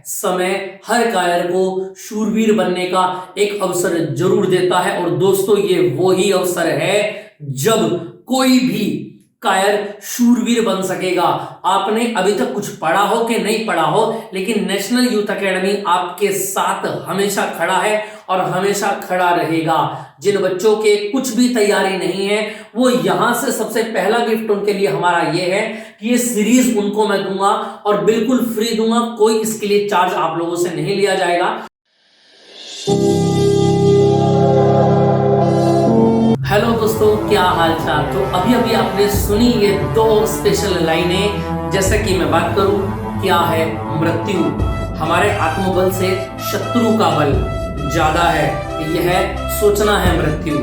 समय हर कायर को शूरवीर बनने का एक अवसर जरूर देता है। और दोस्तों ये वो ही अवसर है जब कोई भी कायर शूरवीर बन सकेगा। आपने अभी तक कुछ पढ़ा हो कि नहीं पढ़ा हो, लेकिन नेशनल यूथ एकेडमी आपके साथ हमेशा खड़ा है और हमेशा खड़ा रहेगा। जिन बच्चों के कुछ भी तैयारी नहीं है, वो यहां से सबसे पहला गिफ्ट उनके लिए हमारा ये है कि ये सीरीज उनको मैं दूंगा और बिल्कुल फ्री दूंगा। कोई इसके लिए चार्ज आप लोगों से नहीं लिया जाएगा। हेलो दोस्तों, क्या हाल चाल। तो अभी अभी आपने सुनी ये दो स्पेशल लाइनें। जैसे कि मैं बात करूं, क्या है मृत्यु। हमारे आत्मबल से शत्रु का बल ज्यादा है, यह सोचना है मृत्यु।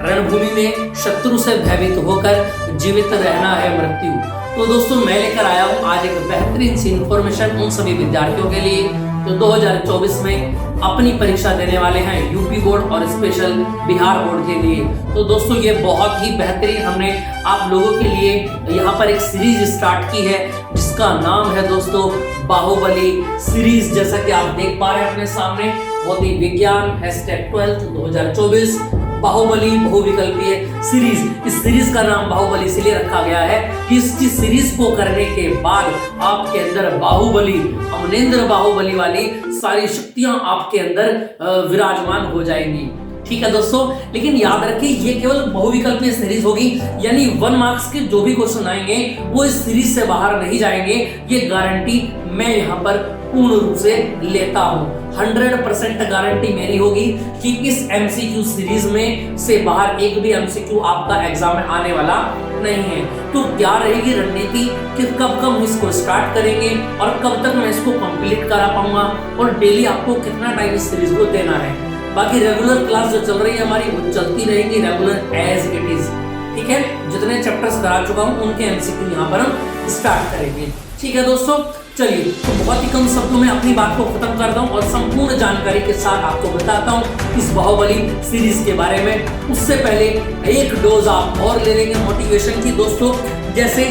रणभूमि में शत्रु से भयभीत होकर जीवित रहना है मृत्यु। तो दोस्तों मैं लेकर आया हूं आज एक बेहतरीन सी इंफॉर्मेशन उन सभी विद्यार्थियों के लिए जो 2024 में अपनी परीक्षा देने वाले हैं, यूपी बोर्ड और स्पेशल बिहार बोर्ड के लिए। तो दोस्तों ये बहुत ही बेहतरीन हमने आप लोगों के लिए यहाँ पर एक सीरीज स्टार्ट की है जिसका नाम है दोस्तों बाहुबली सीरीज। जैसा कि आप देख पा रहे हैं अपने सामने, भौतिक विज्ञान #12 2024 बाहुबली बहुविकल्पीय सीरीज। इस सीरीज का नाम बाहुबली इसलिए रखा गया है कि इसकी सीरीज को करने के बाद आपके अंदर बाहुबली, अमरेंद्र बाहुबली वाली सारी शक्तियां आपके अंदर विराजमान हो जाएंगी। ठीक है दोस्तों, लेकिन याद रखिए ये केवल बहुविकल्पीय सीरीज होगी, यानी 1 मार्क्स के जो भी क्वेश्चन आएंगे वो इस सीरीज से बाहर नहीं जाएंगे। ये गारंटी मैं यहाँ पर पूर्ण रूप से लेता हूँ। 100% गारंटी मेरी होगी कि इस एमसीक्यू सीरीज में से बाहर एक भी एमसीक्यू आपका एग्जाम में आने वाला नहीं है। तो क्या रहेगी रणनीति कि कब हम इसको स्टार्ट करेंगे और कब तक मैं इसको कंप्लीट करा पाऊंगा और डेली आपको कितना टाइम इस सीरीज को देना है। बाकी रेगुलर क्लास जो चल रही है हमारी वो चलती रहेगी रेगुलर एज इट इज। ठीक है, जितने चैप्टर्स करा चुका हूं उनके एमसीक्यू यहाँ पर हम स्टार्ट करेंगे। ठीक है दोस्तों, चलिए तो बहुत ही कम शब्दों में अपनी बात को खत्म करता हूं और संपूर्ण जानकारी के साथ आपको बताता हूं इस बाहुबली सीरीज के बारे में। उससे पहले एक डोज आप और ले लेंगे मोटिवेशन की दोस्तों। जैसे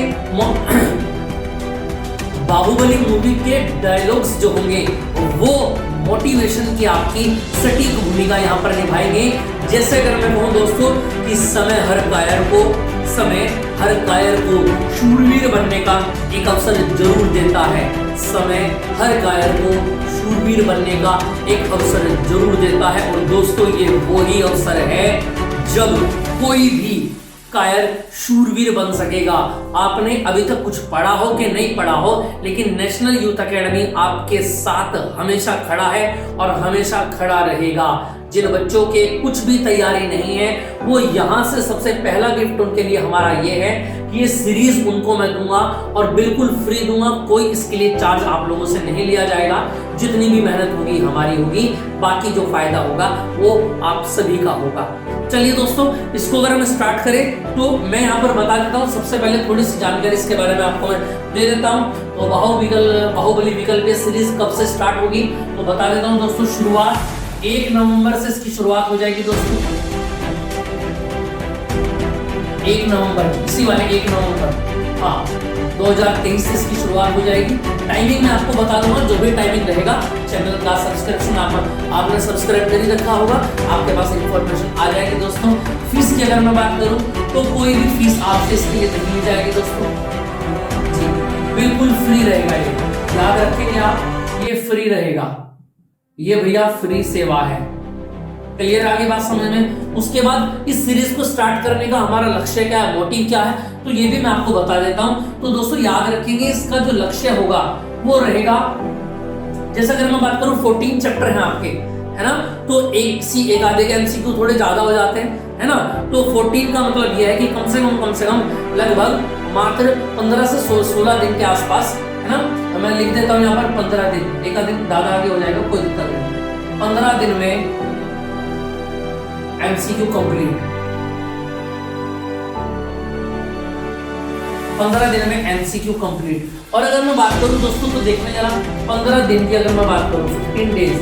बाहुबली मूवी के डायलॉग्स जो होंगे वो मोटिवेशन की आपकी सटीक भूमिका यहाँ पर निभाएंगे। जैसे अगर मैं कहूँ दोस्तों कि समय हर कायर को शूरवीर बनने का एक अवसर जरूर देता है। समय हर कायर को शूरवीर बनने का एक अवसर जरूर देता है। और दोस्तों ये वो ही अवसर है जब कोई भी कायर शूरवीर बन सकेगा। आपने अभी तक कुछ पढ़ा हो कि नहीं पढ़ा हो, लेकिन नेशनल यूथ एकेडमी आपके साथ हमेशा खड़ा है और हमेशा खड़ा रहेगा। जिन बच्चों के कुछ भी तैयारी नहीं है, वो यहां से सबसे पहला गिफ्ट उनके लिए हमारा ये है कि ये सीरीज उनको मैं दूंगा और बिल्कुल फ्री दूंगा। कोई इसके लिए चार्ज आप लोगों से नहीं लिया जाएगा। जितनी भी मेहनत होगी हमारी होगी, बाकी जो फायदा होगा वो आप सभी का होगा। चलिए दोस्तों, इसको अगर हम स्टार्ट करें तो मैं यहाँ पर बता देता हूँ। सबसे पहले थोड़ी सी जानकारी इसके बारे में आपको मैं दे देता हूँ। तो बाहुबली विकल्पीय सीरीज कब से स्टार्ट होगी तो बता देता हूँ दोस्तों। शुरुआत 1 नवंबर से इसकी शुरुआत हो जाएगी दोस्तों। 1 नवंबर, इसी वाले 1 नवंबर 2023 से इसकी शुरुआत हो जाएगी। टाइमिंग मैं आपको बता दूंगा, जो भी टाइमिंग रहेगा। चैनल का सब्सक्रिप्शन आपने सब्सक्राइब कर ही रखा होगा, आपके पास इंफॉर्मेशन आ जाएगी दोस्तों। फीस की अगर मैं बात करूं तो कोई भी फीस आपसे इसके लिए नहीं ली जाएगी दोस्तों जी, बिल्कुल फ्री रहेगा। ये याद रखेंगे आप, ये फ्री रहेगा। ये भैया फ्री सेवा है। क्लियर आगे बात समझ में। उसके बाद इस सीरीज को स्टार्ट करने का हमारा लक्ष्य क्या है, मोटिव क्या है, तो ये भी मैं आपको बता देता हूं। तो दोस्तों याद रखेंगे इसका जो लक्ष्य होगा वो रहेगा, जैसे अगर मैं बात करूं 14 चैप्टर हैं आपके, है ना। तो एक आधे के एमसीक्यू थोड़े ज्यादा हो जाते हैं, है ना। तो 14 का मतलब ये है कि कम से कम लगभग मात्र 15 से 16 दिन के आसपास, है ना। तो मैं लिख देता हूँ यहाँ पर 15 दिन, एक दिन ज्यादा आगे हो जाएगा, कोई दिक्कत नहीं। 15 दिन में एमसीक्यू कंप्लीट, 15 दिन में एमसीक्यू कंप्लीट। और अगर मैं बात करूं दोस्तों तो देखने जरा 15 दिन की अगर मैं बात करूं 15 डेज,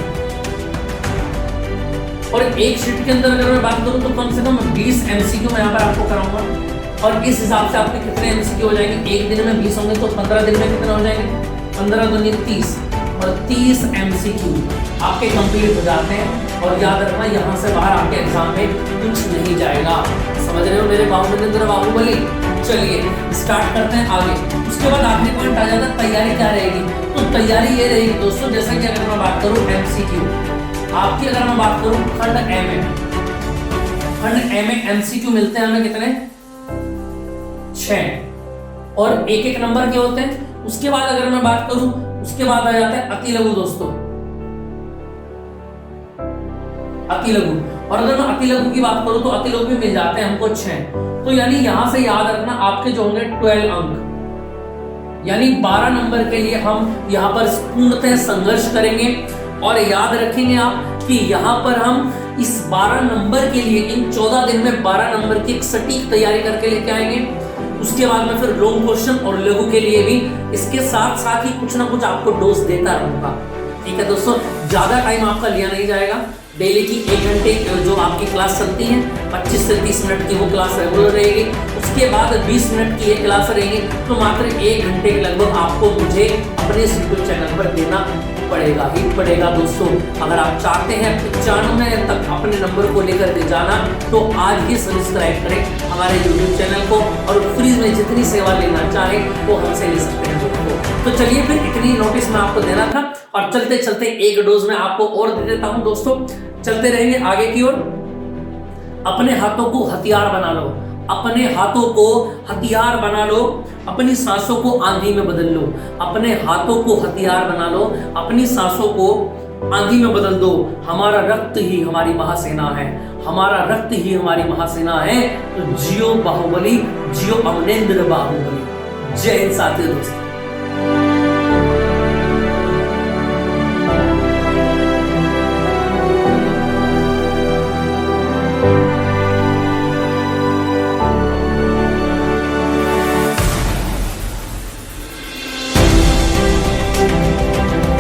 और एक शीट के अंदर अगर मैं बात करूं तो कम से कम 20 एमसीक्यू मैं यहाँ पर आपको कराऊंगा। और इस हिसाब से आपके कितने एमसीक्यू हो जाएंगे, एक दिन में 20 होंगे तो 15 दिन में कितने हो जाएंगे, 15 दूनी 30 और 30 MCQ आपके कंप्लीट हो जाते हैं। और याद रखना यहाँ से बाहर आपके एग्जाम में कुछ नहीं जाएगा। समझ रहे हो मेरे बाहुबली बाहुबली। चलिए स्टार्ट करते हैं आगे। उसके बाद आखिरी पॉइंट आ जाता है तैयारी क्या रहेगी। तो तैयारी ये रहेगी दोस्तों, जैसा कि अगर मैं बात करूं MCQ आपकी, अगर मैं बात करूं खंड ए में MCQ मिलते हैं हमें कितने, 6 और एक एक नंबर के होते हैं। उसके बाद अगर मैं बात करूं, उसके बाद आ जाता है अति लघु दोस्तों, अति लघु। और अगर मैं अति लघु की बात करूं तो अति लघु भी मिल जाते हैं हमको 6। तो यानी यहां से याद रखना आपके जो होंगे 12 अंक, यानी 12 नंबर के लिए हम यहां पर पूर्णतः संघर्ष करेंगे। और याद रखेंगे आप कि यहां पर हम इस 12 नंबर के लिए इन 14 दिन में 12 नंबर की एक सटीक तैयारी करके लेके आएंगे। उसके बाद में फिर लॉन्ग क्वेश्चन और लघु के लिए भी इसके साथ साथ ही कुछ ना कुछ आपको डोज देता रहूंगा। ठीक है दोस्तों, ज्यादा टाइम आपका लिया नहीं जाएगा। डेली की 1 घंटे जो आपकी क्लास चलती है 25 से 30 मिनट की वो क्लास रेगुलर रहेगी। उसके बाद 20 मिनट की एक क्लास रहेगी। तो मात्र 1 घंटे के लगभग आपको मुझे अपने इस यूट्यूब चैनल पर देना पड़ेगा ही पड़ेगा दोस्तों। अगर आप चाहते हैं 95 तक अपने नंबर को लेकर के जाना तो आज ही सब्सक्राइब करें हमारे यूट्यूब चैनल को और फ्री में जितनी सेवा लेना चाहे वो हमसे ले सकते हैं दोस्तों। तो चलिए फिर इतनी नोटिस मैं आपको देना था और चलते चलते एक डोज में आपको और दे देता हूं दोस्तों। चलते रहेंगे आगे की ओर। अपने हाथों को हथियार बना लो, अपने हाथों को हथियार बना लो, अपनी सांसों को आंधी में बदल लो। अपने हाथों को हथियार बना लो, अपनी सांसों को आंधी में बदल दो। हमारा रक्त ही हमारी महासेना है, हमारा रक्त ही हमारी महासेना है। तो जियो बाहुबली, जियो अमरेंद्र बाहुबली। जय हिंद साथियों दोस्तों। you